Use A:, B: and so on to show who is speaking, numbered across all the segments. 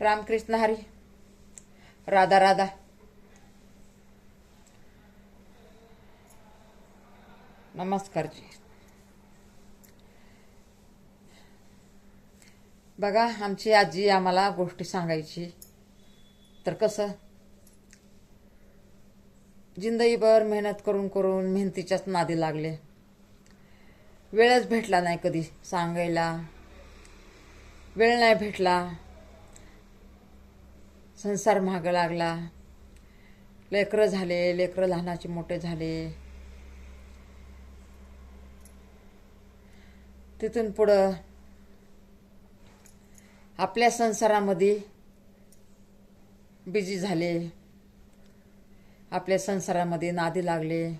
A: रामकृष्ण हरी. राधा राधा. नमस्कार जी. बघा, आमची आजी आम्हाला गोष्टी सांगायची. तर कसं जिंदगीभर मेहनत करून करून मेहनतीच्याच नादी लागले. वेळच भेटला नाही कधी सांगायला. वेळ नाही भेटला. संसार महाग लागला. लेकरं झाले. लेकरं लहानाचे मोठे झाले. तिथून पुढं आपल्या संसारामध्ये बिझी झाले. आपल्या संसारामध्ये नादी लागले.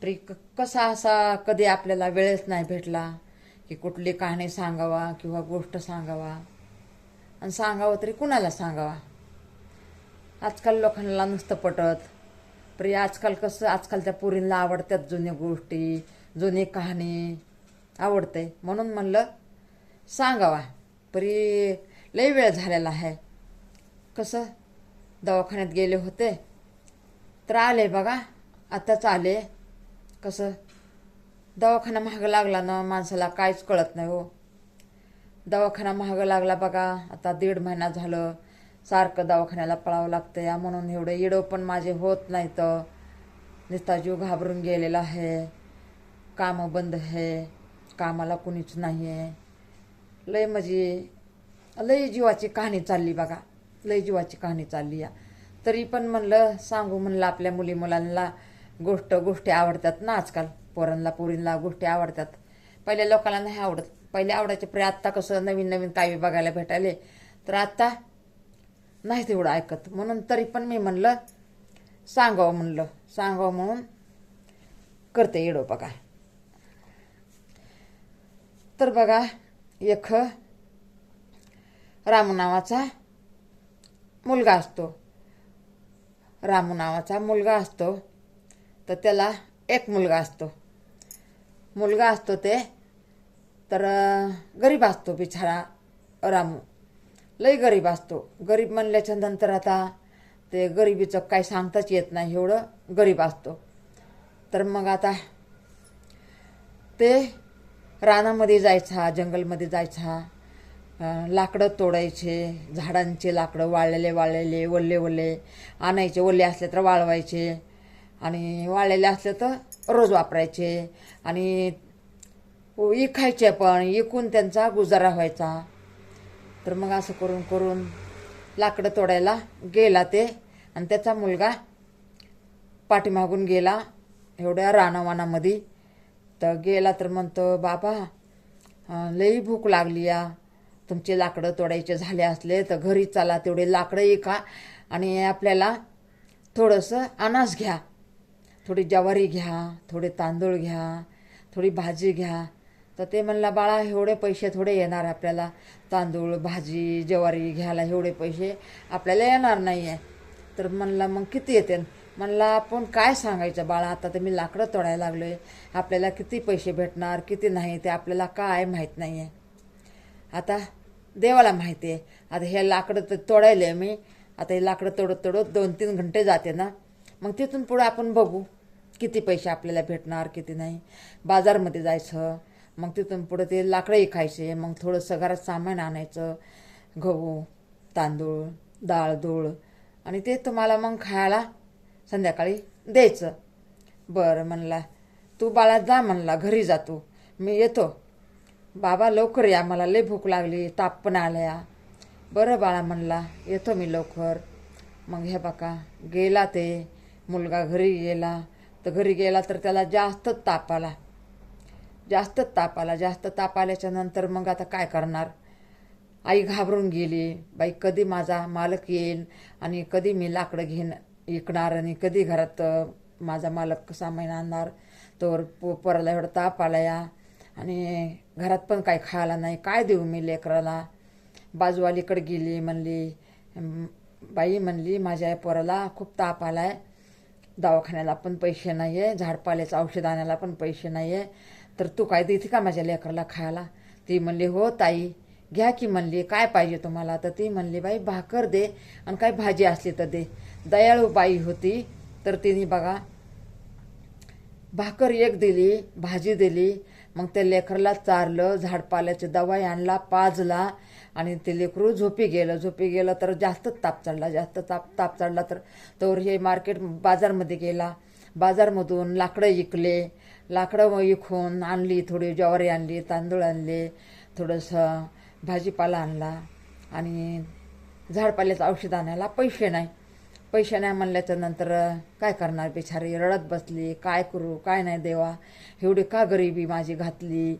A: तरी कसा असा कधी आपल्याला वेळच नाही भेटला की कुठली कहाणी सांगावा किंवा गोष्ट सांगावा. आणि सांगावं तरी कुणाला सांगावा. आजकाल लोकांना नुसतं पटत. तरी आजकाल कसं आजकालच्या पोरींना आवडतात जुन्या गोष्टी, जुनी कहाणी आवडते. म्हणून म्हणलं सांगावा. तरी लई वेळ झालेला आहे. कसं दवाखान्यात गेले होते तर आले बघा. आताच आले. कसं दवाखाना महाग लागला ना, माणसाला काहीच कळत नाही हो. दवाखाना महाग लागला बघा. आता 1.5 महिना झालं सारखं दवाखान्याला पळावं लागतं या. म्हणून एवढे येडं पण माझे होत नाही. तर नुसता जीव घाबरून गेलेला आहे. कामं बंद आहे. कामाला कुणीच नाही आहे. लय म्हणजे लय जीवाची कहाणी चालली बघा. लय जीवाची कहाणी चालली या. तरी पण म्हणलं सांगू. म्हणलं आपल्या मुली मुलांना गोष्टी आवडतात ना आजकाल. पोरांना पोरींना गोष्टी आवडतात. पहिल्या लोकांना नाही आवडत. पहिले आवडायचे. पण आत्ता कसं नवीन नवीन काही बघायला भेटायले तर आत्ता नाही तेवढं ऐकत. म्हणून तरी पण मी म्हणलं सांगावं. म्हणलं सांगावं म्हणून करते येडो बघा. तर बघा, एक रामू नावाचा मुलगा असतो. रामू नावाचा मुलगा असतो. तर त्याला एक मुलगा असतो. मुलगा असतो ते तर गरीब असतो बिचारा रामू. लई गरीब असतो. गरीब म्हणल्याच्या नंतर आता ते गरिबीचं काही सांगताच येत नाही. एवढं गरीब असतो. तर मग आता ते रानामध्ये जायचा, जंगलमध्ये जायचा. लाकडं तोडायचे. झाडांचे लाकडं वाळलेले वल्ले आणायचे. ओले असले तर वाळवायचे आणि वाळलेले असले तर रोज वापरायचे. आणि इकायचे पण. इकून त्यांचा गुजारा व्हायचा. तर मग असं करून करून लाकडं तोडायला गेला ते. आणि त्याचा मुलगा पाठीमागून गेला एवढ्या रानावानामध्ये. तर गेला तर म्हणतो, बाबा लई भूक लागली या. तुमचे लाकडं तोडायचे झाले असले तर घरी चला. तेवढे लाकडं एका आणि आपल्याला थोडंसं अनाज घ्या. थोडी ज्वारी घ्या, थोडे तांदूळ घ्या, थोडी भाजी घ्या. तर ते म्हणला, बाळा एवढे पैसे थोडे येणार आपल्याला. तांदूळ भाजी ज्वारी घ्यायला एवढे पैसे आपल्याला येणार नाही आहे. तर म्हणला मग किती येते. म्हणला आपण काय सांगायचं बाळा. आता तर मी लाकडं तोडायला लागलो आहे. आपल्याला किती पैसे भेटणार किती नाही ते आपल्याला काय माहीत नाही आहे. आता देवाला माहिती आहे. आता हे लाकडं तर तोडायले मी. आता हे लाकडं तोडत 2-3 घंटे जाते ना. मग तिथून पुढं आपण बघू किती पैसे आपल्याला भेटणार किती नाही. बाजारमध्ये जायचं. मग तिथून पुढं ते लाकडंही खायचे. मग थोडंसं घरात सामान आणायचं. गहू तांदूळ डाळ दूळ. आणि ते तुम्हाला मग खायला संध्याकाळी द्यायचं. बरं म्हणला, तू बाळा जा म्हणला, घरी जातो मी येतो. बाबा लवकर या, मला लय भूक लागली, ताप पण आल्या. बरं बाळा म्हणला, येतो मी लवकर. मग हे बघा गेला ते मुलगा घरी गेला. तर घरी गेला तर त्याला जास्त ताप आला. जास्त ताप आल्याच्या नंतर मग आता काय करणार. आई घाबरून गेली. बाई कधी माझा मालक येईल आणि कधी मी लाकडं विकणार आणि कधी घरात माझा मालक सामान आणणार. तर पोराला एवढा ताप आला या. आणि घरात पण काय खायला नाही. काय देऊ मी लेकराला. बाजूवालीकडे गेली. म्हणली, बाई म्हणली माझ्या पोराला खूप ताप आला आहे. दवाखान्याला पण पैसे नाही आहे. झाडपाल्याचं औषध आणायला पण पैसे नाही आहे. तर तू काय देते का माझ्या लेकराला खायला. ती म्हणली, हो ताई घ्या की म्हणली, काय पाहिजे तुम्हाला? तर ती म्हणली, बाई भाकर दे आणि काय भाजी असली तर दे. दयाळू बाई होती. तर तिने बघा भाकर एक दिली, भाजी दिली. मग त्या लेकरला चारलं, झाडपाल्याची दवाई आणला, पाजला आणि ते लेकरू झोपी गेलं तर जास्तच ताप चढला, जास्त ताप चढला. तर हे मार्केट बाजारमध्ये गेला. बाजारमधून लाकडं विकले. लाकडं विकून आणली, थोडी ज्वारी आणली, तांदूळ आणले, थोडंसं भाजीपाला आणला. आणि झाडपाल्याचं औषध आणायला पैसे नाही म्हणल्याच्या नंतर काय करणार? बिचारी रडत बसली, काय करू, काय नाही देवा, एवढी का गरिबी माझी घातली.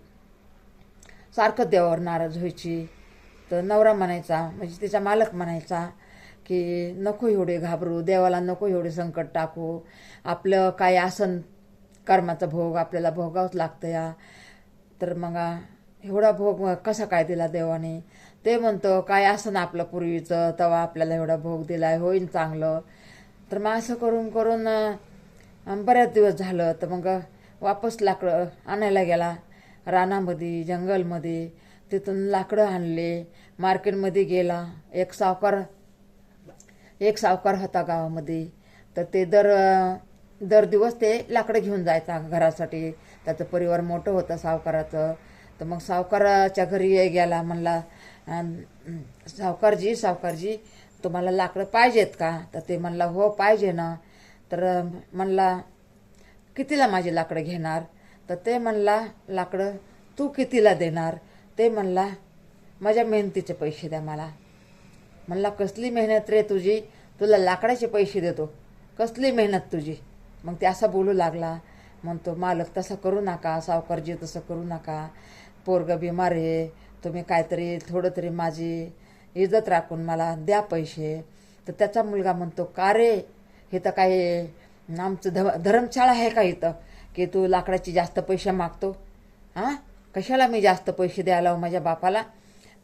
A: सारखं देवावर नाराज व्हायची. तर नवरा म्हणायचा, म्हणजे तिचा मालक म्हणायचा की नको एवढे घाबरू, देवाला नको एवढे संकट टाकू, आपलं काय आसन कर्माचा भोग आपल्याला भोगावंच लागतं या. तर मग एवढा भोग कसा काय दिला देवाने? ते म्हणतो काय असं ना आपलं पूर्वीचं, तेव्हा आपल्याला एवढा भोग दिलाय, होईन चांगलं. तर मग असं करून करून बऱ्याच दिवस झालं. तर मग वापस लाकडं आणायला गेला रानामध्ये, जंगलमध्ये. तिथून लाकडं आणले, मार्केटमध्ये गेला. एक सावकार होता गावामध्ये. तर ते दर दिवस ते लाकडं घेऊन जायचा घरासाठी. त्याचं परिवार मोठं होतं सावकाराचं. तर मग सावकाराच्या घरी गेला, म्हणला सावकारजी तुम्हाला लाकडं पाहिजेत का? तर ते म्हणला हो पाहिजे ना. तर म्हणला कितीला माझी लाकडं घेणार? तर ते म्हणला लाकडं तू कितीला देणार? ते म्हणला माझ्या मेहनतीचे पैसे द्या मला. म्हणला कसली मेहनत रे तुझी, तुला लाकडाचे पैसे देतो, कसली मेहनत तुझी? मग ते असा बोलू लागला. म्हणतो मालक तसं करू नका, सावकारजी तसं करू नका, पोरगं बिमार आहे, तुम्ही काहीतरी थोडं तरी माझी इज्जत राखून मला द्या पैसे. तर त्याचा मुलगा म्हणतो का रे, हे तर काय आमचं धर्मशाळा आहे का इथं की तू लाकडाची जास्त पैसे मागतो? हां, कशाला मी जास्त पैसे द्यायला हो माझ्या बापाला?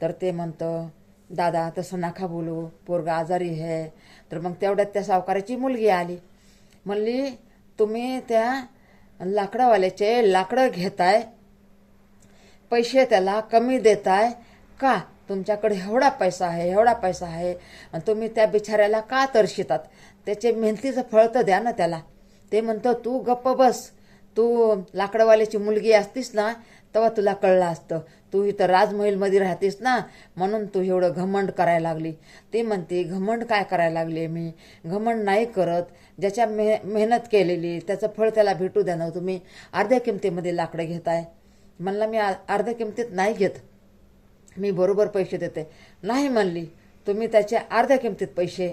A: तर ते म्हणतो दादा तसं नका बोलू, पोरगा आजारी आहे. तर मग तेवढ्यात त्या सावकाराची मुलगी आली. म्हणली तुम्ही त्या लाकडावाल्याचे लाकडं घेताय, पैसे त्याला कमी देताय का? तुमच्याकडे एवढा पैसा आहे आणि तुम्ही त्या बिचाऱ्याला का तरशितात? त्याचे मेहनतीचं फळ तर द्या ना त्याला. ते म्हणतो तू गप्प बस, तू लाकडवाल्याची मुलगी असतीस ना तेव्हा तुला कळलं असतं. तू इथं राजमहलमध्ये राहतेस ना, म्हणून तू एवढं घमंड करायला लागली. ती म्हणते घमंड काय करायला लागले मी? घमंड नाही करत. ज्याच्या मेहनत केलेली त्याचं फळ त्याला भेटू द्या ना. तुम्ही अर्ध्या किमतीमध्ये लाकडं घेताय. म्हणला मी अर्ध्या किमतीत नाही घेत, मी बरोबर पैसे देते. नाही म्हणली, तुम्ही त्याचे अर्ध्या किमतीत पैसे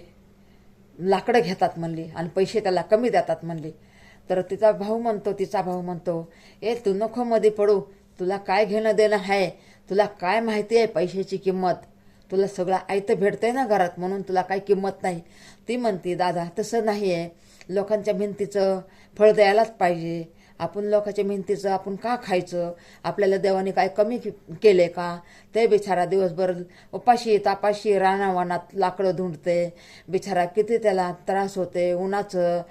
A: लाकडं घेतात म्हणली आणि पैसे त्याला कमी देतात म्हणली. तर तिचा भाऊ म्हणतो ए तू नको मध्ये पडू, तुला काय घेणं देणं आहे? तुला काय माहिती आहे पैशाची किंमत? तुला सगळं आयतं भेटतंय ना घरात, म्हणून तुला काही किंमत नाही. ती म्हणते दादा तसं नाही आहे, लोकांच्या मेहनतीचं फळ द्यायलाच पाहिजे. आपण लोकांच्या मेहनतीचं आपण का खायचं? आपल्याला देवाने काय कमी केले का? ते बिचारा दिवसभर उपाशी तापाशी रानावानात लाकडं धुंडते. बिचारा किती त्याला त्रास होते. उन्हाचं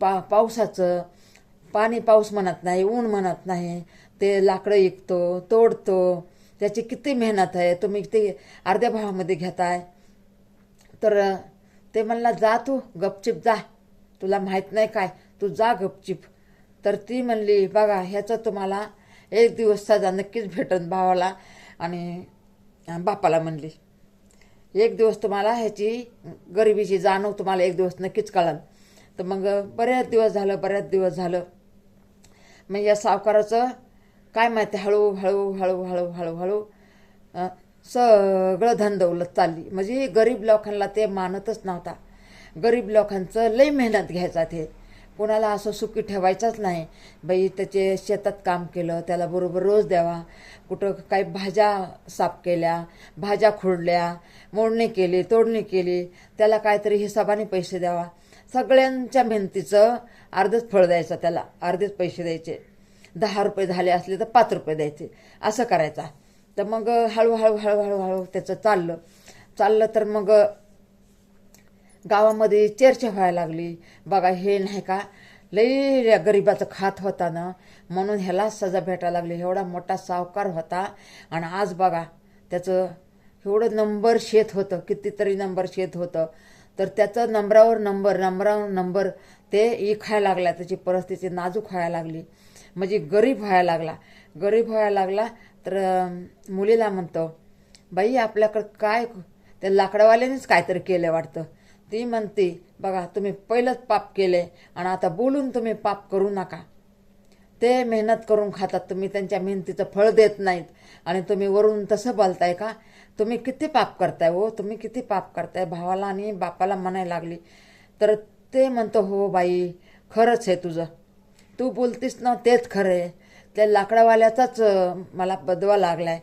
A: पावसाचं, पाऊस म्हणत नाही, ऊन म्हणत नाही, ते लाकडं विकतो तोडतो, त्याची किती मेहनत आहे. तुम्ही ते अर्ध्या भावामध्ये घेताय. तर ते म्हणला जा तू गपचिप जा, तुला माहीत नाही काय, तू जा गपचिप. तर ती म्हणली बघा ह्याचं तुम्हाला एक दिवस सजा नक्कीच भेटन भावाला आणि बापाला. म्हणली एक दिवस तुम्हाला ह्याची गरिबीची जाणीव तुम्हाला एक दिवस नक्कीच कळेल. तर मग बऱ्याच दिवस झालं मग या सावकाराचं काय माहिती हळूहळू सगळं धनदौलत चालली. म्हणजे गरीब लोकांना ते मानतच नव्हता. गरीब लोकांचं लई मेहनत घ्यायचा ते, कोणाला असं सुखी ठेवायचंच नाही. बाई त्याचे शेतात काम केलं त्याला बरोबर रोज द्यावा. कुठं काही भाज्या साफ केल्या, भाज्या खुडल्या, मोडणी केली, तोडणी केली, त्याला काहीतरी हिसाबाने पैसे द्यावा. सगळ्यांच्या मेहनतीचं अर्धच फळ द्यायचं त्याला, अर्धेच पैसे द्यायचे. 10 रुपये झाले असले तर 5 रुपये द्यायचे, असं करायचा. तर मग हळूहळू त्याचं चाललं तर मग गावामध्ये चर्चा व्हायला लागली. बघा हे नाही का लई गरिबाचं खात होता ना, म्हणून ह्याला सजा भेटायला लागली. एवढा मोठा सावकार होता आणि आज बघा त्याचं एवढं नंबर शेत होतं, कितीतरी नंबर शेत होतं. तर त्याचं नंबरावर नंबर ते इखायला लागला. त्याची परिस्थिती नाजूक व्हायला लागली, म्हणजे गरीब व्हायला लागला. तर मुलीला म्हणतो, बाई आपल्याकडं काय, त्या लाकडावाल्यानेच काहीतरी केलं वाटतं. ती म्हणते, बघा तुम्ही पहिलंच पाप केले आणि आता बोलून तुम्ही पाप करू नका. ते मेहनत करून खातात, तुम्ही त्यांच्या मेहनतीचं फळ देत नाहीत आणि तुम्ही वरून तसं बोलताय का? तुम्ही किती पाप करताय हो, तुम्ही किती पाप करताय. भावाला आणि बापाला म्हणायला लागली. तर ते म्हणतो, हो बाई खरंच आहे तुझं, तू बोलतीस ना तेच खरं आहे. त्या लाकडावाल्याचाच मला बदवा लागलाय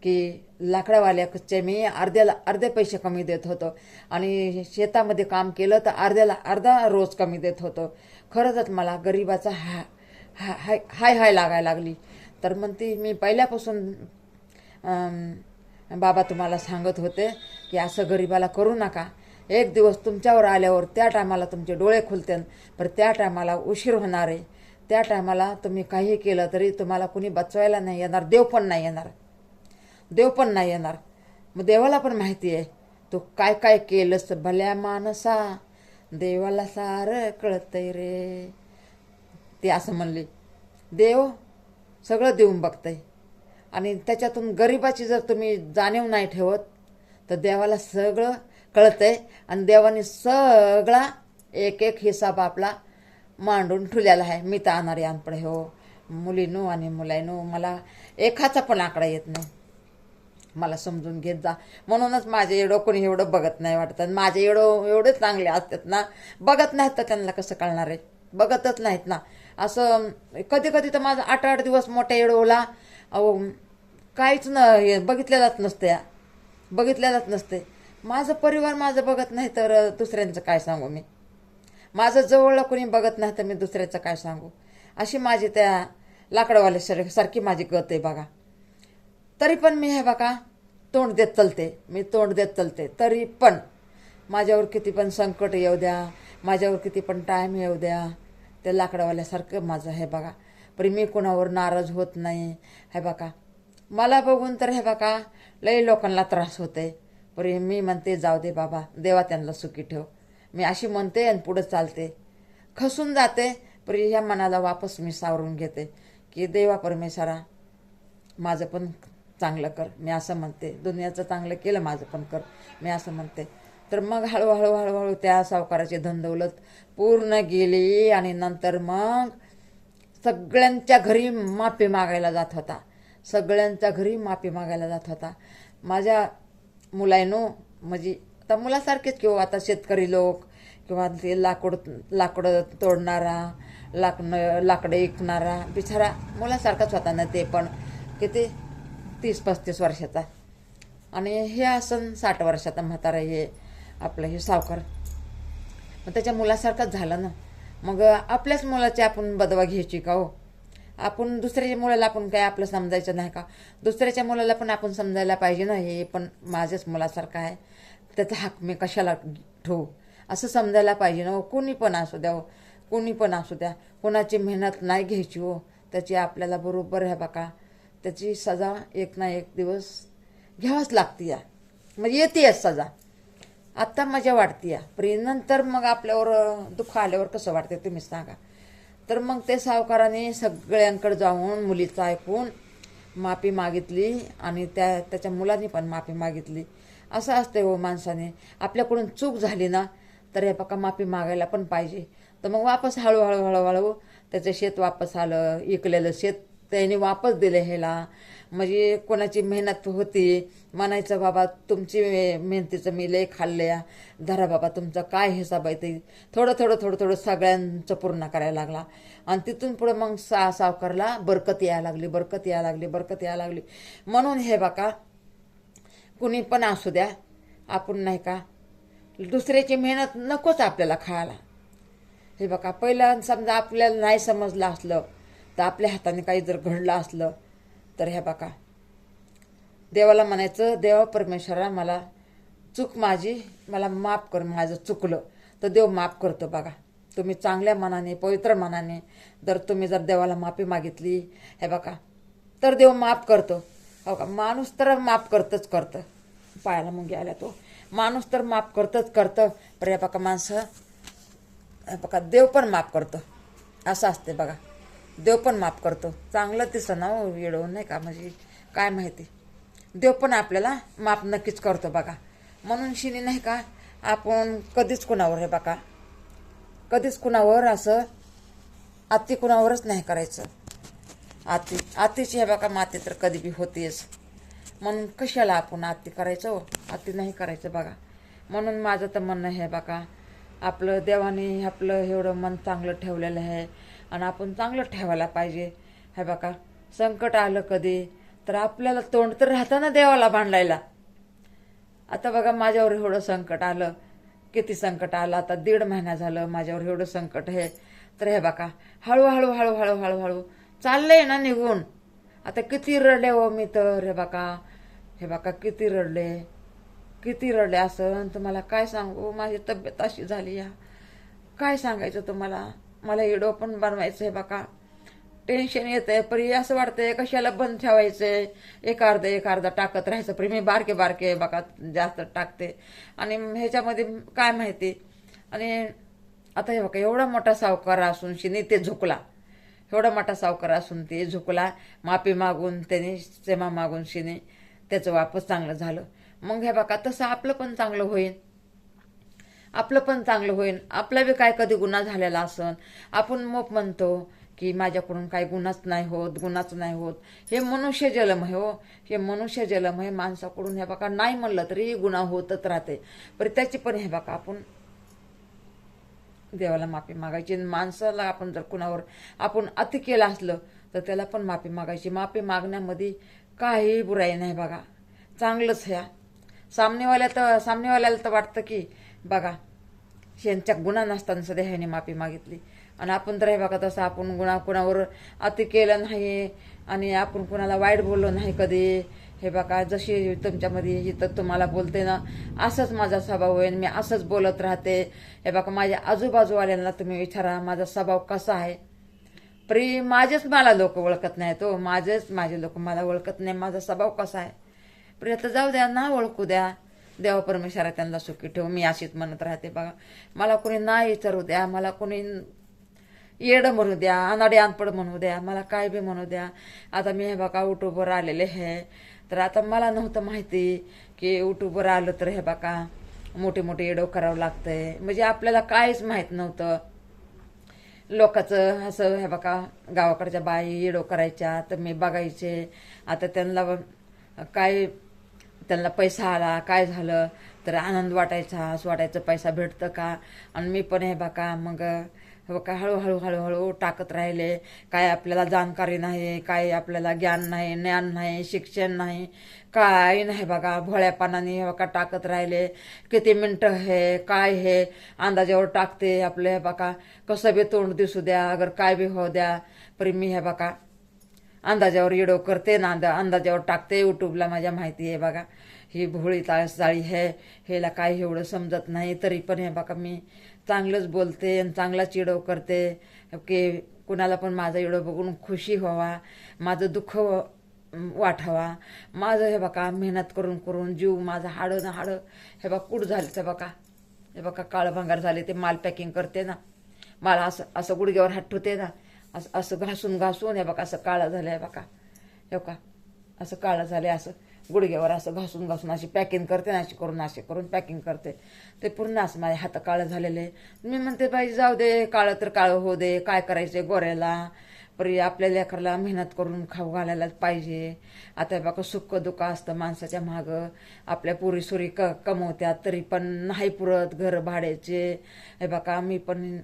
A: की लाकडावाल्याचे मी अर्धे पैसे कमी देत होतो आणि शेतामध्ये काम केलं तर अर्धा रोज कमी देत होतो. खरंच मला गरिबाचा हाय लागायला लागली. तर म्हणते, मी पहिल्यापासून बाबा तुम्हाला सांगत होते की असं गरिबाला करू नका. एक दिवस तुमच्यावर आल्यावर त्या टायमाला तुमचे डोळे खुलतील, पण त्या टायमाला उशीर होणार आहे. त्या टायमाला तुम्ही काही केलं तरी तुम्हाला कुणी बचवायला नाही येणार, देव पण नाही येणार. मग देवाला पण माहिती आहे तू काय काय केलंस. भल्या माणसा देवाला सारं कळतंय रे. ते असं म्हणले. देव सगळं देऊन बघतंय आणि त्याच्यातून गरिबाची जर तुम्ही जाणीव नाही ठेवत तर देवाला सगळं कळतंय आणि देवाने सगळा एक हिसाब आपला मांडून ठेवलेला आहे. मी तर अनारी अनपढे हो मुलीनो आणि मुलांनो, मला एकाचा पण आकडा येत नाही. मला समजून घेत जा. म्हणूनच माझे एवढं कोणी एवढं बघत नाही वाटतं. माझे एवढे चांगले असतात ना, बघत नाहीत तर त्यांना कसं कळणार आहे? बघतच नाहीत ना. असं कधी कधी तर माझा 8 दिवस मोठ्या एवढवला काहीच बघितलेलाच नसते. माझं परिवार माझं बघत नाही तर दुसऱ्यांचं काय सांगू मी? माझं जवळला कोणी बघत नाही तर मी दुसऱ्याचं काय सांगू? अशी माझी त्या लाकडवाल्या सारखी माझी गत आहे बघा. तरी पण मी हे बघा तोंड देत चलते. तरी पण माझ्यावर किती पण संकट येऊ द्या, माझ्यावर किती पण टाईम येऊ द्या, त्या लाकडवाल्यासारखं माझं हे बघा. पण मी कोणावर नाराज होत नाही. हे बघा मला बघून तर हे बघा लई लोकांना त्रास होते. पण मी म्हणते जाऊ दे बाबा, देवा त्यांना सुखी ठेव. मी अशी म्हणते आणि पुढं चालते. खसून जाते पण ह्या मनाला वापस मी सावरून घेते की देवा परमेश्वरा माझं पण चांगलं कर. मी असं म्हणते, दुनियाचं चांगलं केलं माझं पण कर, मी असं म्हणते. तर मग हळूहळू त्या सावकाराची धनदौलत पूर्ण गेली आणि नंतर मग सगळ्यांच्या घरी माफी मागायला जात होता. माझ्या मुलांनो, म्हणजे आता मुलासारखेच किंवा आता शेतकरी लोक किंवा ते लाकूड तोडणारा, लाकडं ऐकणारा बिचारा मुलासारखाच होता ना. ते पण किती 30-35 वर्षाचा आणि हे असं 60 वर्षाचा म्हातारा हे आपलं हे सावकार. मग त्याच्या मुलासारखाच झालं ना. मग आपल्याच मुलाची आपण बदवा घ्यायची का हो? आपण दुसऱ्याच्या मुलाला आपण काय आपलं समजायचं नाही का? दुसऱ्याच्या मुलाला पण आपण समजायला पाहिजे ना, हे पण माझ्याच मुलासारखं आहे, त्याचा हक मी कशाला ठेवू असं समजायला पाहिजे ना. कोणी पण असू द्या, कोणाची मेहनत नाही घ्यायची हो. त्याची आपल्याला बरोबर आहे बघा, त्याची सजा एक ना एक दिवस घ्यावाच लागते या, म्हणजे येते सजा. आत्ता मजा वाटते या, पण नंतर मग आपल्यावर दुःख आल्यावर कसं वाटते तुम्ही सांगा. तर मग ते सावकाराने सगळ्यांकडे जाऊन मुलीचं ऐकून माफी मागितली आणि त्याच्या मुलांनी पण माफी मागितली. असं असते हो माणसाने, आपल्याकडून चूक झाली ना तर हे बघा माफी मागायला पण पाहिजे. तर मग वापस हळूहळू त्याचं शेत वापस आलं. इकलेलं शेत त्याने वापस दिले ह्याला. म्हणजे कोणाची मेहनत होती, म्हणायचं बाबा तुमची मेहनतीचं मी लय खाल्ल्या, धरा बाबा तुमचा काय हिसाब आहे ते थोडं सगळ्यांचं पूर्ण करायला लागला. आणि तिथून पुढे मग सावकारला बरकत यायला लागली. म्हणून हे बघा कुणी पण असू द्या, आपण नाही का दुसऱ्याची मेहनत नकोच आपल्याला खायला. हे बघा पहिलं समजा आपल्याला नाही समजलं असलं तर आपल्या हाताने काही जर घडलं असलं तर हे बघा देवाला म्हणायचं, देवा परमेश्वरा मला चूक मला माफ कर, माझं चुकलं तर देव माफ करतो. बघा तुम्ही चांगल्या मनाने पवित्र मनाने जर तुम्ही देवाला माफी मागितली हे बघा तर देव माफ करतो. हो का, माणूस तर माफ करतच करतं. पायाला मुंगी आल्या तो माणूस तर माफ करतच करतं. पण हे बघा माणसं, हे बघा देव पण माफ करतो. असं असते बघा, देव पण माफ करतो. चांगलं दिसतं ना हो येडो, नाही का, म्हणजे काय माहिती. देव पण आपल्याला माफ नक्कीच करतो बघा. म्हणून शिनी नाही का, आपण कधीच कुणावर, हे बघा, कधीच कुणावर असं अति कुणावरच नाही करायचं. अतिची हे बघा माती तर कधी बी होतीच. म्हणून कशाला आपण अति करायचं हो, अति नाही करायचं बघा. म्हणून माझं तर म्हणणं आहे बघा, आपलं देवाने आपलं एवढं मन चांगलं ठेवलेलं आहे आणि आपण चांगलं ठेवायला पाहिजे. हे बघा, संकट आलं कधी तर आपल्याला तोंड तर राहतं ना देवाला भांडायला. आता बघा माझ्यावर एवढं संकट आलं, किती संकट आलं, आता 1.5 महिना झालं माझ्यावर एवढं संकट आहे. तर हे बघा हळूहळू हळूहळू हळूहळू चाललंय ना निघून. आता किती रडले हो मी तर, हे बघा किती रडले, किती रडले. असं तुम्हाला काय सांगू, माझी तब्येत अशी झाली या, काय सांगायचं तुम्हाला. मला व्हिडिओ पण बनवायचं आहे बघा, टेन्शन येतंय. पण असं वाटतंय कशाला बंद ठेवायचंय, एक अर्धा टाकत राहायचं. पण मी बारके बारके बघा जास्त टाकते आणि ह्याच्यामध्ये काय माहिती. आणि आता हे बघा एवढा मोठा सावकार असून शिनी ते झुकला, एवढा मोठा सावकार असून ते झुकला. माफी मागून त्याने क्षमा मागून शिने त्याचं वापस चांगलं झालं. मग हे बघा तसं आपलं पण चांगलं होईल, आपलं पण चांगलं होईल. आपला बी काय कधी गुन्हा झालेला असन, आपण मग म्हणतो की माझ्याकडून काही गुन्हाच नाही होत, गुन्हाच नाही होत. हे मनुष्य जन्म आहे हो, हे मनुष्य जन्म आहे. माणसाकडून हे बघा नाही म्हणलं तरी गुन्हा होतच राहते. पण त्याची पण हे बघा आपण देवाला माफी मागायची. माणसाला आपण जर कुणावर आपण अति केलं असलं तर त्याला पण माफी मागायची. माफी मागण्यामध्ये काही बुराई नाही बघा, चांगलंच ह्या. सामनेवाल्याला तर वाटतं की बघा ह्यांच्या गुन्हा नसताना सध्या ह्याने माफी मागितली. आणि आपण तर हे बघा तसं आपण कुणावर अति केलं नाही आणि आपण कुणाला वाईट बोललो नाही कधी. हे बघा जशी तुमच्यामध्ये इथं तुम्हाला बोलते ना, असंच माझा स्वभाव होईल, मी असंच बोलत राहते. हे बघा माझ्या आजूबाजूवाल्यांना तुम्ही विचारा माझा स्वभाव कसा आहे. परी माझेच मला लोक ओळखत नाही तो, माझे लोक मला ओळखत नाही माझा स्वभाव कसा आहे. पण आता जाऊ द्या ना, ओळखू द्या. देवा परमेश्वरा त्यांना सुखी ठेवू, मी अशीच म्हणत राहते बघा. मला कोणी नाही विचारू द्या, मला कोणी येडं म्हणू द्या, अनाडी अनपड म्हणू द्या, मला काय बी म्हणू द्या. आता मी हे बघा यूट्यूबवर आलेले आहे. तर आता मला नव्हतं माहिती की यूट्यूबवर आलं तर हे बघा मोठे मोठे येडो करावं लागतंय. म्हणजे आपल्याला काहीच माहीत नव्हतं. लोकांचं असं हे बघा गावाकडच्या बाई येडो करायच्या तर मी बघायचे. आता त्यांना पैसा आला काय झालं तर आनंद वाटायचा, असं वाटायचं पैसा भेटतं का. आणि मी पण हे बघा मग बघा हळूहळू हळूहळू टाकत राहिले. काय आपल्याला जाणकारी नाही, काय आपल्याला ज्ञान नाही, शिक्षण नाही, काय नाही बघा. भोळ्यापणाने बघा टाकत राहिले. किती मिनटं हे काय हे अंदाजावर टाकते आपले. हे बघा कसं बी तोंड दिसू द्या, अगर काय बी हो द्या, पण मी हे बघा अंदाजावर व्हिडिओ करते ना, अंदाजावर टाकते यूट्यूबला. माझ्या माहिती आहे बघा ही भोळी जाळी आहे, ह्याला काही एवढं समजत नाही. तरी पण हे बघा मी चांगलंच बोलते आणि चांगलाच व्हिडिओ करते की कुणाला पण माझा व्हिडिओ बघून खुशी व्हावा, माझं दुःख वाटावा. माझं हे बघा मेहनत करून करून जीव माझा हाडं ना हाडं हे बघा कुठं झालं तर बघा. हे बघा काळं भंगार झाले. ते माल पॅकिंग करते ना, मला असं गुडघ्यावर हात ठेवते ना, असं घासून हे बघा असं काळं झालं आहे बघा. हे बघा असं काळं झालं, असं गुडघ्यावर असं घासून अशी पॅकिंग करते ना, अशी करून पॅकिंग करते. ते पूर्ण असं माझे हात काळं झालेले. मी म्हणते पाहिजे जाऊ दे, काळं तर काळं होऊ दे, काय करायचे गोऱ्याला. परी आपल्या लेकराला मेहनत करून खाऊ घालायलाच पाहिजे. आता बघा सुख दुःख असतं माणसाच्या मागं. आपल्या पुरीसुरी कमवत्यात तरी पण नाही पुरत घर भाड्याचे. हे बघा मी पण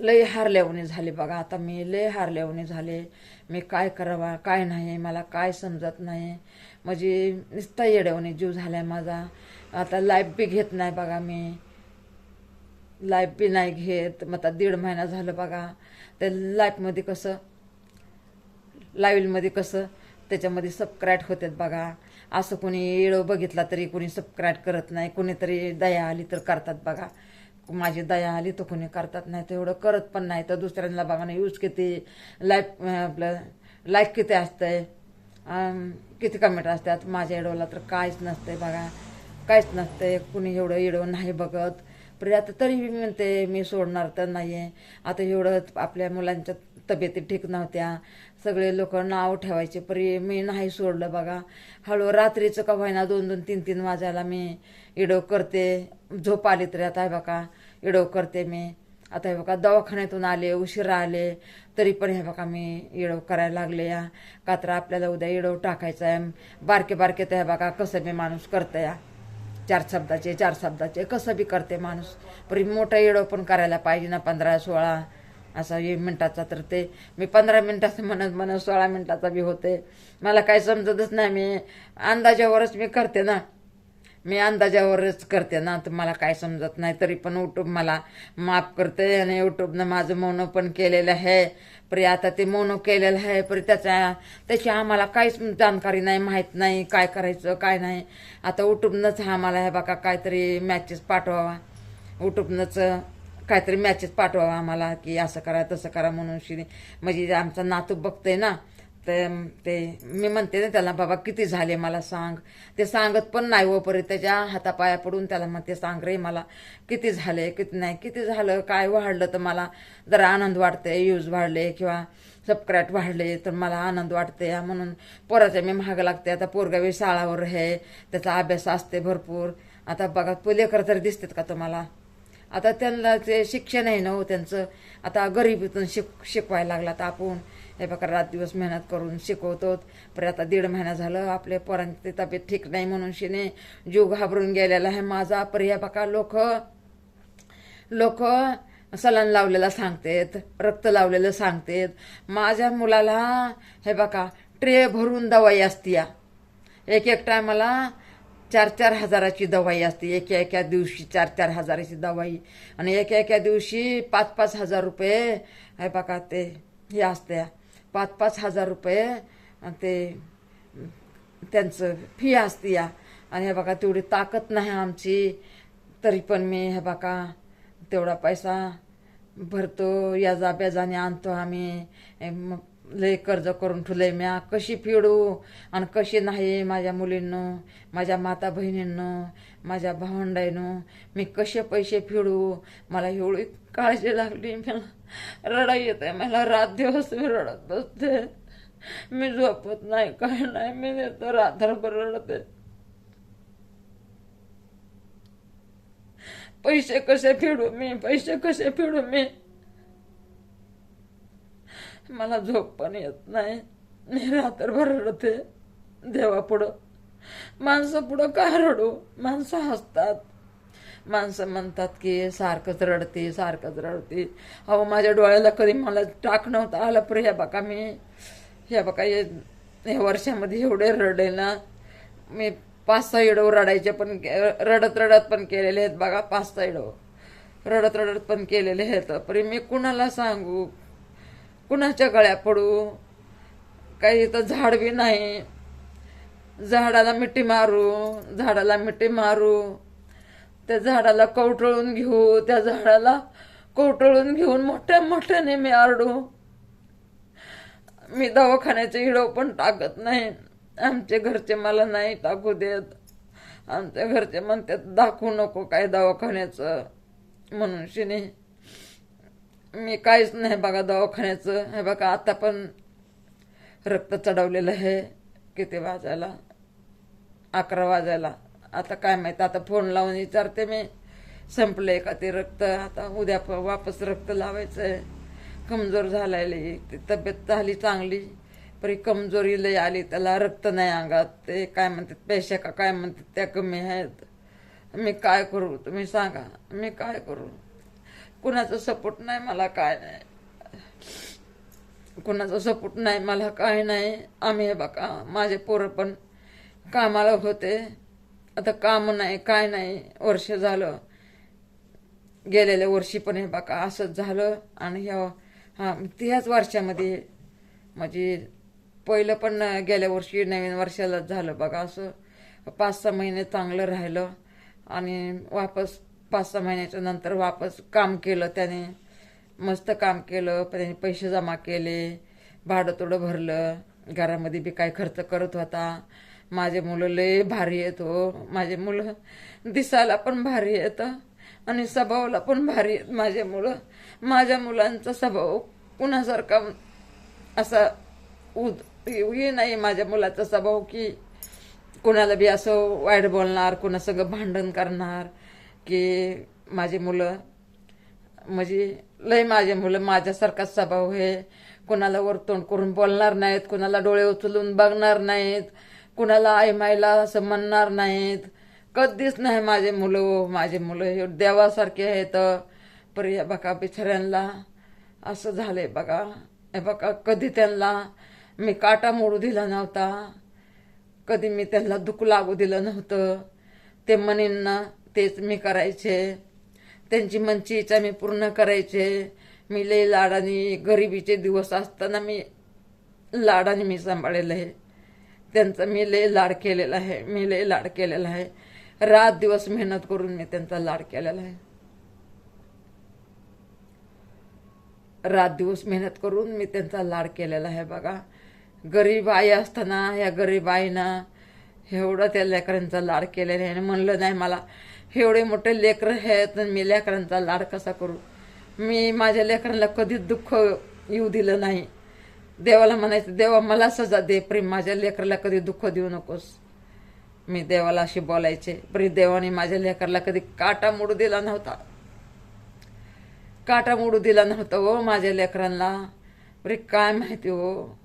A: लय हारल्यावणी झाले बघा. आता मी लय हारल्यावणी झाले. मी काय करावा काय नाही मला काय समजत नाही. म्हणजे नुसता येड्यावणी जीव झालाय माझा. आता लाईफ बी घेत नाही बघा, मी लाईफ बी नाही घेत. मग आता 1.5 महिना झालं बघा. त्या लाईफमध्ये कसं लाईव्हमध्ये कसं त्याच्यामध्ये सबस्क्राईब होतात बघा. असं कोणी येडो बघितला तरी कोणी सबस्क्राईब करत नाही. कोणीतरी दया आली तर करतात बघा. माझी दया आली तर कोणी करतात, नाही तर एवढं करत पण नाही. तर दुसऱ्यांना बघा ना यूज किती आपलं लाईक किती असतंय. किती कमेंट असतात. माझ्या इडोला तर काहीच नसतंय बघा, काहीच नसतंय. कुणी एवढं इडो नाही बघत. पण आता तरी मी म्हणते मी सोडणार तर नाही आहे. आता एवढं आपल्या मुलांच्या तब्येती ठीक नव्हत्या, सगळे लोक नाव ठेवायचे, परी मी नाही सोडलं बघा. हळू रात्रीचं का व्हायना 2-2, 3-3 वाजायला मी इडो करते. झोप आली तरी आता हे बघा इडो करते मी. आता हे बघा दवाखान्यातून आले, उशिरा आले, तरी पण हे बघा मी इडो करायला लागले या. का तर आपल्याला उद्या इडो टाकायचा आहे. बारके बारके तर हे बघा कसं बी माणूस करतं या, 4 शब्दाचे कसं बी करते माणूस. परी मोठा इडो पण करायला पाहिजे ना, 15-16 असा 1 मिनिटाचा. तर ते मी 15 मिनिटाचं म्हणत 16 मिनिटाचा बी होते. मला काही समजतच नाही. मी अंदाजावरच मी करते ना, मी अंदाजावरच करते ना, तर मला काय समजत नाही. तरी पण यूट्यूब मला माफ करते. आणि यूट्यूबनं माझं मोनो पण केलेलं आहे. परी आता ते मोनो केलेलं आहे, परी त्याची आम्हाला काहीच जाणकारी नाही, माहीत नाही काय करायचं काय नाही. आता यूट्यूबनंच आम्हाला हे बघा काहीतरी मॅचेस पाठवावा, यूट्यूबनंच काहीतरी मॅचेस पाठवावा आम्हाला, की असं करा तसं करा म्हणून. म्हणजे आमचा नातू बघतंय ना, तर ते मी म्हणते ना त्याला, बाबा किती झाले मला सांग. ते सांगत पण नाही व परत त्याच्या हातापाया पडून त्याला म्हणते, सांग रे मला किती झाले किती नाही, किती झालं काय वाढलं तर मला जरा आनंद वाटते. व्ह्यूज वाढले किंवा सबस्क्राईब वाढले तर मला आनंद वाटते. म्हणून पोराच्या मी महाग लागते. आता पोरगावी शाळावर आहे, त्याचा अभ्यास असते भरपूर. आता बघा लेकर तरी दिसतात का तुम्हाला. आता त्यांना ते शिक्षण आहे ना हो त्यांचं. आता गरिबीतून शिकवायला लागला. तर आपण हे बघा रात दिवस मेहनत करून शिकवतो. पण आता 1.5 महिना झालं आपल्या पोरांची तब्येत ठीक नाही म्हणून शिने जीव घाबरून गेलेला आहे माझा. पर हे बघा लोक सलन लावलेलं सांगतेत, रक्त लावलेलं सांगतेत. माझ्या मुलाला हे बघा ट्रे भरून दवाई असते या. एक टायमाला 4-4 हजाराची दवाई असते. एका दिवशी 4-4 हजाराची दवाई. आणि एका दिवशी 5-5 हजार रुपये हे बघा ते हे असते, 5-5 हजार रुपये ते त्यांचं फी असते या. आणि हे बघा तेवढी ताकद नाही आमची, तरी पण मी हे बघा तेवढा पैसा भरतो, याजा बेजाने आणतो आम्ही. लय कर्ज करून ठेवलंय म्या, कशी फेडू आणि कशी नाही. माझ्या मुलींनो, माझ्या माता बहिणींनो, माझ्या भावंडांनो, मी कसे पैसे फेडू. मला एवढी काळजी लागली, मला रडा येते. मला रात दिवस मी रडत बसते, मी झोपत नाही काय नाही, मी तर रात्रभर रडते. पैसे कसे फेडू मी, पैसे कसे फेडू मी. मला झोप पण येत नाही, मी रात्रभर रडते देवापुढं. माणसं पुढं काय रडू. माणसं हसतात, माणसं म्हणतात की सारखंच रडते सारखंच रडते. अहो माझ्या डोळ्याला कधी मला टाक नव्हता आला. पर ह्या बघा मी ह्या बघा या वर्षामध्ये एवढे रडे ना मी. 5-6 इडो रडायचे पण रडत पण केलेले आहेत बघा. 5-6 इडो रडत पण केलेले आहेत. परी मी कुणाला सांगू, कुणाच्या गळ्या पडू. काही तर झाड बी नाही, झाडाला मिठी मारू, त्या झाडाला कवटळून घेऊ, त्या झाडाला कवटळून घेऊन मोठ्याने मी आरडू. मी दवाखान्याचे इडो पण टाकत नाही. आमचे घरचे मला नाही टाकू देत. आमच्या घरचे म्हणतात दाखवू नको काय दवाखान्याचं म्हणून. शिने मी काहीच नाही बघा दवाखान्याचं. हे बघा आता पण रक्त चढवलेलं आहे. किती वाजायला, 11 वाजायला. आता काय माहित, आता फोन लावून विचारते मी संपलंय का ते रक्त. आता उद्या वापस रक्त लावायचंय. कमजोर झालाय, तब्येत झाली चांगली, परी कमजोरी लय आली. त्याला रक्त नाही अंगात. ते काय म्हणतात पेशा का काय म्हणतात त्या कमी आहेत. मी काय करू तुम्ही सांगा, मी काय करू. कुणाचा सपोर्ट नाही मला, काय नाही, कुणाचा सपोर्ट नाही मला, काय नाही. आम्ही हे बघा माझे पोरं पण कामाला होते, आता काम नाही काय नाही. वर्ष झालं, गेलेल्या वर्षी पण हे बघा असंच झालं. आणि ह्याच वर्षामध्ये म्हणजे पहिलं पण गेल्या वर्षी नवीन वर्षालाच झालं बघा असं. 5-6 महिने चांगलं राहिलं आणि वापस 5-6 महिन्याच्या नंतर वापस काम केलं त्याने, मस्त काम केलं. त्याने पैसे जमा केले, भाडं थोडं भरलं, घरामध्ये बी काय खर्च करत होता. माझे मुलं लय भारी आहेत हो. माझे मुलं दिसायला पण भारी आहेत आणि स्वभावाला पण भारी आहेत माझे मुलं. माझ्या मुलांचा स्वभाव कुणासारखा असा हे नाही माझ्या मुलाचा स्वभाव की कोणाला बी असं वाईट बोलणार, कोणासंग भांडण करणार. की माझे मुलं म्हणजे लय माझे मुलं माझ्यासारखाच स्वभाव आहे. कोणाला वरतोंड करून बोलणार नाहीत, कोणाला डोळे उचलून बघणार नाहीत, कोणाला आई मायला असं म्हणणार नाहीत. कधीच नाही माझे मुलं. माझे मुलं हे देवासारखे आहेत. पर या बघा बिचाऱ्यांना असं झालंय बघा. हे बघा कधी त्यांना मी काटा मोडू दिला नव्हता, कधी मी त्यांना दुःख लागू दिलं नव्हतं. ते म्हणेन ना तेच मी करायचे, त्यांची मनची इच्छा मी पूर्ण करायचे. मी लय लाडाने गरिबीचे दिवस असताना मी लाडाने मी सांभाळलेलं आहे त्यांचा. मी लय लाड केलेला आहे. मी लय लाड केलेला आहे. रात दिवस मेहनत करून मी त्यांचा लाड केलेला आहे. रात दिवस मेहनत करून मी त्यांचा लाड केलेला आहे बघा. गरीब आई असताना या गरीब आईनं एवढं त्या लेकरांचा लाड केलेला आहे. म्हणलं नाही मला एवढे मोठे लेकरं आहेत, मी लेकरांचा लाड कसा करू. मी माझ्या लेकरांना कधीच दुःख येऊ दिलं नाही. देवाला म्हणायचं देवा मला सजा दे, प्रेम माझ्या लेकराला कधी दुःख देऊ नकोस. मी देवाला अशी बोलायचे. प्रेम देवाने माझ्या लेकराला कधी काटा मोडू दिला नव्हता. काटा मोडू दिला नव्हता हो माझ्या लेकरांना. अरे काय माहिती हो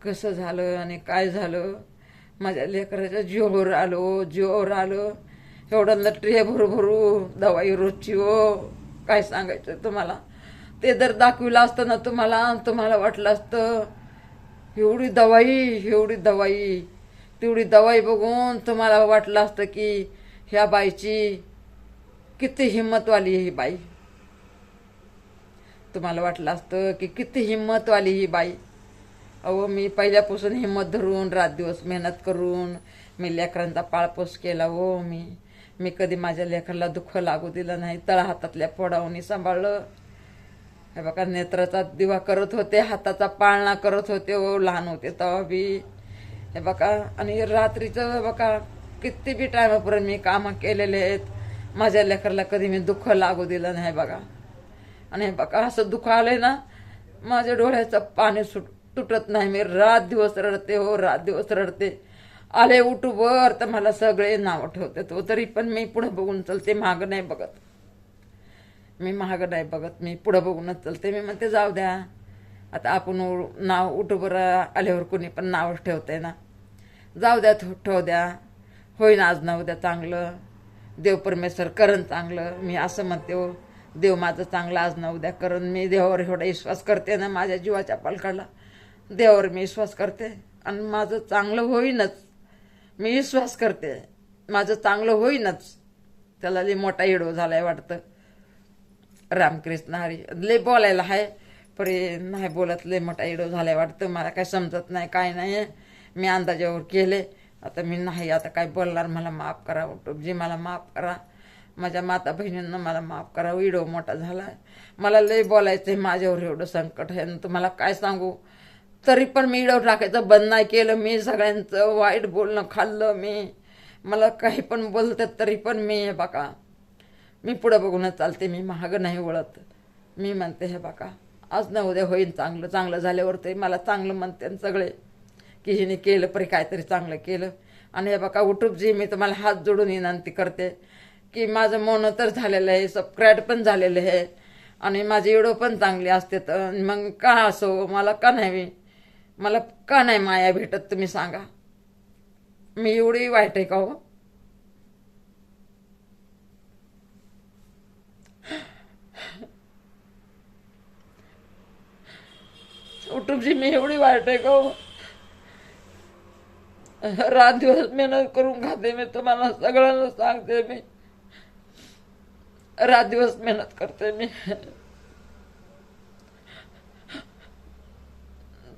A: कसं झालं आणि काय झालं. माझ्या लेकराच्या जीवावर आलो. एवढं लटरे भरू दवाई रोजची हो. काय सांगायचं तुम्हाला. ते जर दाखविलं असतं ना तुम्हाला वाटलं असतं एवढी दवाई तेवढी दवाई बघून तुम्हाला वाटलं असतं की ह्या बाईची किती हिंमतवाली ही बाई. तुम्हाला वाटलं असतं की किती हिंमतवाली ही बाई. अहो मी पहिल्यापासून हिंमत धरून रात दिवस मेहनत करून मी लेकरांचा पाळपोस केला हो. मी कधी माझ्या लेकराला दुःख लागू दिलं नाही. तळ हातातल्या फोडावून सांभाळलं. हे बघा नेत्राचा दिवा करत होते, हाताचा पाळणा करत होते हो लहान होते तेव्हा बी. हे बघा आणि रात्रीचं बघा किती बी टायमापर्यंत मी कामं केलेले आहेत. माझ्या लेकराला कधी मी दुःख लागू दिलं नाही बघा. आणि हे बघा असं दुःख आलंय ना माझ्या डोळ्याचं पाणी तुटत नाही. मी रात दिवस रडते हो, रात दिवस रडते. आले उठूवर तर मला सगळे नाव ठेवतात हो. तरी पण मी पुढे बघून चलते, मागं नाही बघत. मी पुढं बघूनच चलते. मी म्हणते जाऊ द्या आता आपण नाव उठूवर आल्यावर कोणी पण नावच ठेवतंय ना. जाऊ द्या ठेवू द्या, होईन आज ना उद्या चांगलं. देव परमेश्वर करण चांगलं. मी असं म्हणते हो देव माझं चांगलं आज ना उद्या करण. मी देवावर एवढा विश्वास करते ना, माझ्या जीवाच्या पालकाला देवावर मी विश्वास करते आणि माझं चांगलं होईनच. मी विश्वास करते माझं चांगलं होईनच. त्याला लई मोठा हिडो झालाय वाटतं. रामकृष्ण हरी. लय बोलायला आहे पण नाही बोलत. लय मोठा हिडो झालाय वाटतं. मला काय समजत नाही काय नाही. मी अंदाजावर केले. आता मी नाही आता काय बोलणार. मला माफ करा जी मला माफ करा. माझ्या माता बहिणींना मला माफ करा. हिडो मोठा झालाय. मला लय बोलायचंय. माझ्यावर एवढं संकट आहे आणि तुम्हाला काय सांगू. तरी पण मी हिडो टाकायचं बंद नाही केलं. मी सगळ्यांचं वाईट बोलणं खाल्लं. मला काही पण बोलतात तरी पण मी हे बघा मी पुढं बघूनच चालते. मी महाग नाही वळत. मी म्हणते हे बघा आज ना उद्या होईन चांगलं. चांगलं झाल्यावर ते मला चांगलं म्हणते सगळे की हिने केलं परी काहीतरी चांगलं केलं. आणि हे बघा उठूपजी मी तुम्हाला हात जोडून विनंती करते की माझं मन तर झालेलं आहे, सबस्क्राईब पण झालेलं आहे आणि माझे व्हिडिओ पण चांगले असते. तर मग का असो मला का नाही माया भेटत तुम्ही सांगा. मी एवढी वाईट आहे का हो. उठूपजी मी एवढी वाईट आहे का हो. रात दिवस मेहनत करून खाते मी. तुम्हाला सगळ्यांना सांगते मी रात दिवस मेहनत करते मी.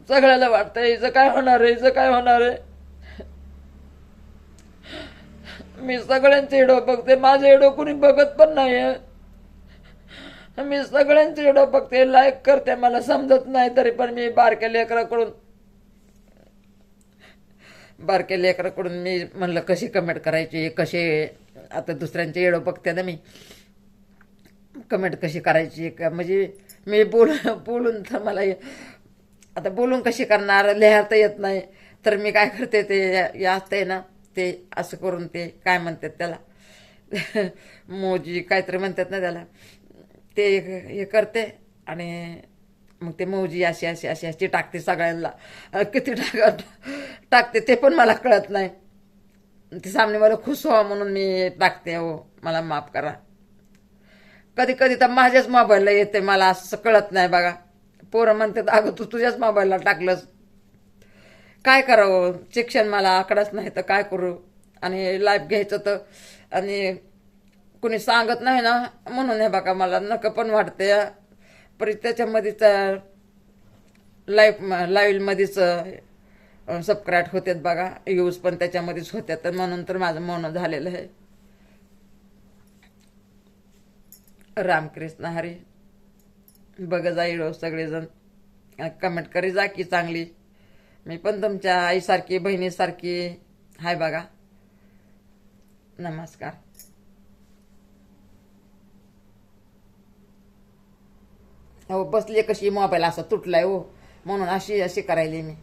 A: सगळ्याला वाटतंय हिचं काय होणार आहे. मी सगळ्यांचे व्हिडिओ बघते. माझे व्हिडिओ कुणी बघत पण नाहीये. मी सगळ्यांचे व्हिडिओ बघते, लाईक करते. मला समजत नाही तरी पण मी बारक्या लेकराकडून बारक्या लेकराकडून मी म्हणलं कशी कमेंट करायची, कसे आता दुसऱ्यांचे येडो बघते ना मी, कमेंट कशी करायची का, म्हणजे मी बोलून तर मला आता बोलून कशी करणार, लिहायला येत नाही. तर मी काय करते, ते असतंय ना ते असं करून, ते काय म्हणतात त्याला मोजी काहीतरी म्हणतात ना त्याला, ते हे करते आणि मग ते मौजी अशी अशी अशी अशी टाकते सगळ्यांना. किती टाकते ते पण मला कळत नाही. ते सामने मला खुश व्हा म्हणून मी टाकते. हो मला माफ करा. कधी कधी तर माझ्याच मोबाईलला येते, मला असं कळत नाही बघा. पोरं म्हणतात अगं तू तुझ्याच मोबाईलला टाकलंस. काय करावं, शिक्षण मला आकडाच नाही तर काय करू. आणि लाईफ घ्यायचं तर आणि कुणी सांगत नाही ना, म्हणून हे बघा मला नकं पण वाटते. पर त्याच्यामध्येच लाईव्हमध्येच सबस्क्राईब होतात बघा, यूज पण त्याच्यामध्येच होत्यात. तर म्हणून तर माझं मौन झालेलं आहे. रामकृष्ण हरी. बघ जा सगळेजण, कमेंट करी जा की चांगली. मी पण तुमच्या आईसारखी बहिणीसारखी हाय बघा. नमस्कार. हो बसले कशी, मोबाईल असा तुटलाय हो, म्हणून अशी अशी करायली मी.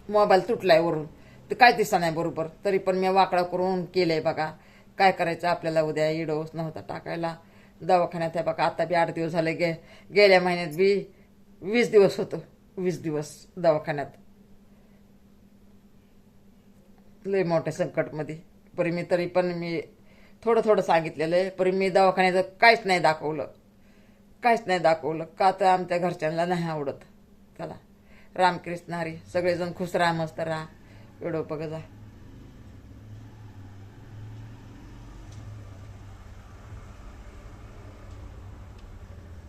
A: मोबाईल तुटलाय वरून, तर काय दिसा नाही बरोबर, तरी पण मी वाकडा करून केलंय बघा. काय करायचं आपल्याला, उद्या इडोस नव्हता टाकायला. दवाखान्यात आहे बघा, आता बी 8 दिवस झाले. गेल्या महिन्यात बी 20 दिवस होतो, 20 दिवस दवाखान्यात. लय मोठ्या संकटमध्ये. तरी पण मी थोडं थोडं सांगितलेलं आहे, पण मी दवाखान्याचं काहीच नाही दाखवलं. काहीच नाही दाखवलं का, तर आमच्या घरच्यांना नाही आवडत. चला, रामकृष्ण हरी. सगळेजण खुश राहा, मस्त राहा. व्हिडिओ बघा जा.